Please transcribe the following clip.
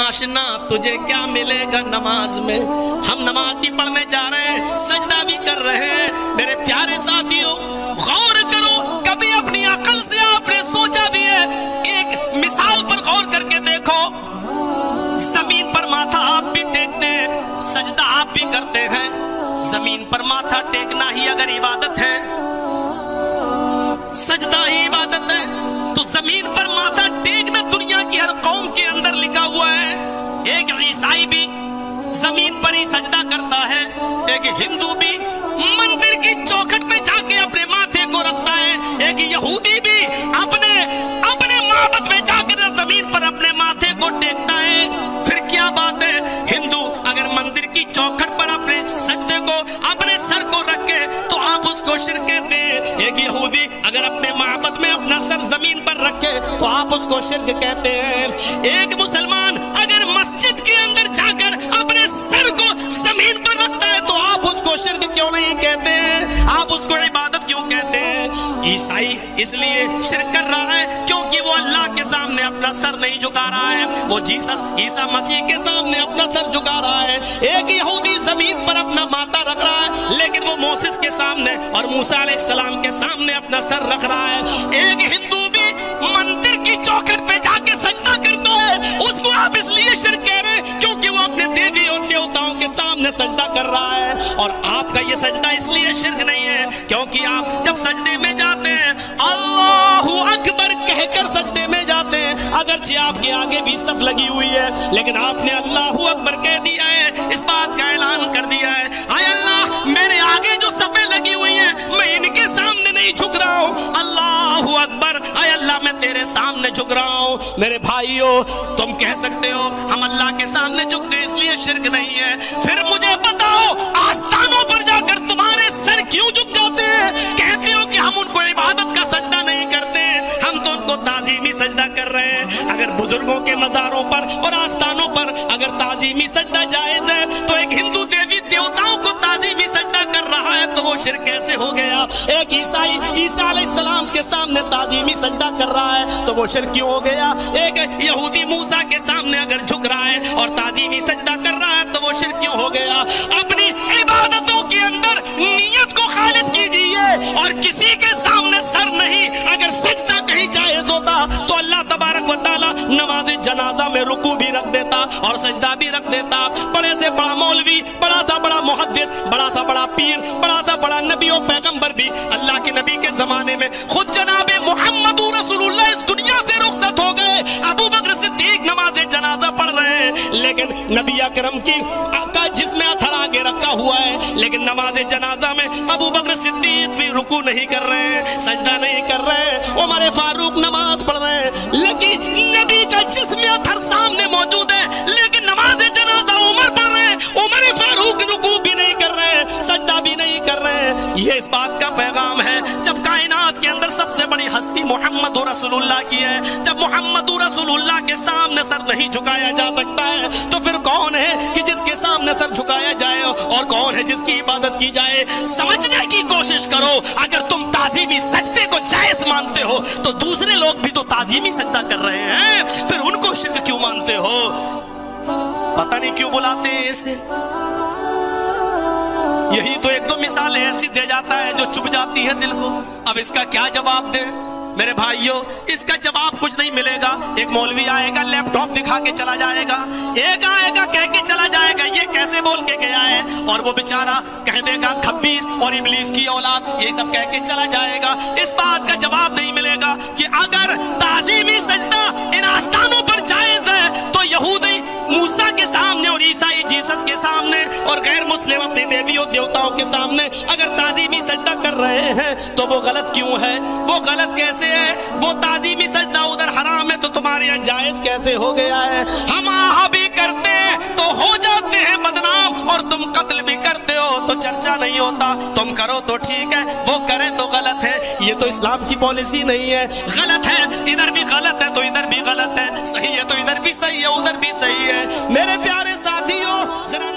आशना तुझे क्या मिलेगा नमाज में। हम नमाज भी पढ़ने जा रहे हैं, सजदा भी कर रहे हैं। मेरे प्यारे साथियों, गौर करो, कभी अपनी अकल से आपने सोचा भी है? एक मिसाल पर गौर करके देखो, जमीन पर माथा आप भी टेकते हैं, सजदा आप भी करते हैं। जमीन पर माथा टेकना ही अगर इबादत है, सजदा ही इबादत है, तो जमीन पर माथा टेकना दुनिया की हर कौम के अंदर लिखा हुआ है। एक ईसाई भी जमीन पर ही सजदा करता है, एक हिंदू भी मंदिर की चौखट पे जाके अपने माथे को रखता है, एक यहूदी भी अपने माबद में जाकर जमीन पर अपने माथे को टेकता है। फिर क्या बात है, हिंदू अगर मंदिर की चौखट पर अपने सजदे को, अपने सर को रखे तो आप उसको शिर्क कहते हैं। एक यहूदी अगर अपने माबद में अपना सर जमीन पर रखे तो आप उसको शिर्क कहते हैं। एक मुसलमान अगर मस्जिद के अंदर जाकर अपने सर को जमीन पर रखता है तो आप उसको शिर्क क्यों नहीं कहते हैं? आप उसको इबादत क्यों कहते हैं? ईसाई इसलिए शिर्क कर रहा है क्योंकि वो अल्लाह के सामने अपना सर नहीं झुका रहा है, वो ईसा मसीह के सामने अपना सर झुका रहा है। एक यहूदी जमीन पर अपना माथा रख रहा है, लेकिन वो मोसेस के सामने और मूसा अलैहिस्सलाम के सामने अपना सर रख रहा है। एक हिंदू भी मंदिर की चौखट पे जाके सजदा करता है, उसको आप इसलिए शिर्क कह रहे हैं क्योंकि वो अपने देवी और देवताओं के सामने सजदा कर रहा है। और आपका ये सजदा इसलिए शिर्क नहीं है क्योंकि आप जब सजदे में जाते हैं अल्लाहू अकबर कहकर सजदे में जाते हैं, अगरचे आपके आगे भी सफ लगी हुई है, लेकिन आपने अल्लाहू अकबर कह दिया है, इस बात का ऐलान कर दिया है, आय अल्लाह मेरे आगे जो सफे लगी हुई है मैं इनके सामने नहीं झुक रहा हूँ, अल्लाहू अकबर, आय अल्लाह मैं तेरे सामने झुक रहा हूँ। मेरे भाइयों, तुम कह सकते हो हम अल्लाह के सामने झुकते इसलिए शिर्क नहीं है, फिर मुझे बताओ आस्थानों पर जाकर तुम्हारे सर क्यों झुक जाते हैं? कहते हो कि हम उनको इबादत का सजदा नहीं करते, हम तो उनको ताजीमी सजदा कर रहे हैं। अगर बुजुर्गों के मज़ारों पर और आस्थानों पर अगर ताजीमी सजदा जायज है तो एक हिंदू देवी देवताओं को ताजीमी सजदा कर रहा है तो वो शिर्क कैसे हो गया? एक ईसाई ईसा अलैहिस्सलाम के सामने ताजीमी सजदा कर रहा है तो वो शिर्क क्यों हो गया? एक यहूदी मूसा के सामने अगर झुक रहा है और ताजीमी सजदा कर रहा है तो वो शिर्क क्यों हो गया? अपनी इबादतों के अंदर नियत को खालिस कीजिए और किसी के सामने सर नहीं। अगर सजदा कहीं जायज होता तो अल्लाह तबारक व तआला नमाज जनाजा में रुकू भी रख देता और सजदा भी रख देता। बड़े से बड़ा मौलवी, बड़ा सा बड़ा मुहद्दिस, बड़ा सा बड़ा पीर, बड़ा सा बड़ा नबी और पैगंबर भी अल्लाह के नबी के जमाने में खुद जनाबे मुहम्मद रसूलुल्लाह इस दुनिया से रुखसत हो गए, अबू बकर सिद्दीक नमाज जनाजा पढ़ रहे हैं, लेकिन नबी अकरम की जिसमें अथर आगे रखा हुआ है, लेकिन नमाज जनाजा में अबू बकर सिद्दीक भी रुकू नहीं कर रहे हैं, सजदा नहीं कर रहे हैं, उमर फारूक नमाज पढ़ रहे हैं, लेकिन नबी का जिस्म अथर सामने मौजूद है, लेकिन नमाज जनाजा उमर पढ़ रहे हैं, उमर फारूक रुकू भी नहीं कर रहे हैं, सजदा भी नहीं कर रहे हैं। ये इस बात का पैगाम है, जब कायनात के अंदर सबसे बड़ी हस्ती मोहम्मद रसूलुल्लाह की है, जब मोहम्मद रसूलुल्लाह के सामने सर नहीं झुकाया जा सकता है तो फिर कौन है कि जिसके सामने सर झुकाया जाए और कौन है जिसकी इबादत की जाए? समझने की कोशिश करो, अगर तुम ताजीमी सजदे को जायज मानते हो तो दूसरे लोग भी तो ताजीमी सजदा कर रहे हैं, फिर उनको शिर्क क्यों मानते हो? पता नहीं क्यों बुलाते हैं इसे। यही तो एक दो मिसालें ऐसी दे जाता है जो चुभ जाती है दिल को। अब इसका क्या जवाब दें? मेरे भाइयों, इसका जवाब कुछ नहीं मिलेगा। एक मौलवी आएगा, लैपटॉप दिखा के चला जाएगा, एक आएगा कह के चला जाएगा ये कैसे बोल के गया है, और वो बेचारा कह देगा खब्बीस और इब्लीस की औलाद, ये सब कह के चला जाएगा। इस बात का जवाब नहीं मिलेगा कि अगर ताजीमी सजदा इन आस्थानों पर जायज है तो यहूदी मूसा के सामने और ईसाई जीसस के सामने और गैर मुस्लिम अपने देवियों देवताओं के सामने अगर ताजीमी सजदा कर रहे हैं तो वो गलत क्यों है? वो गलत कैसे है? वो ताजीमी सजदा उधर हराम है तो तुम्हारे यहाँ जायज कैसे हो गया है? हम आहा भी करते हैं तो हो जाते हैं बदनाम, और तुम कत्ल भी करते हो तो चर्चा नहीं होता। तुम करो तो ठीक है, वो करे तो गलत है। ये तो इस्लाम की पॉलिसी नहीं है। गलत है, इधर भी गलत है तो इधर भी गलत है, सही है तो इधर भी सही है, उधर भी सही है। मेरे प्यारे साथियों, जरा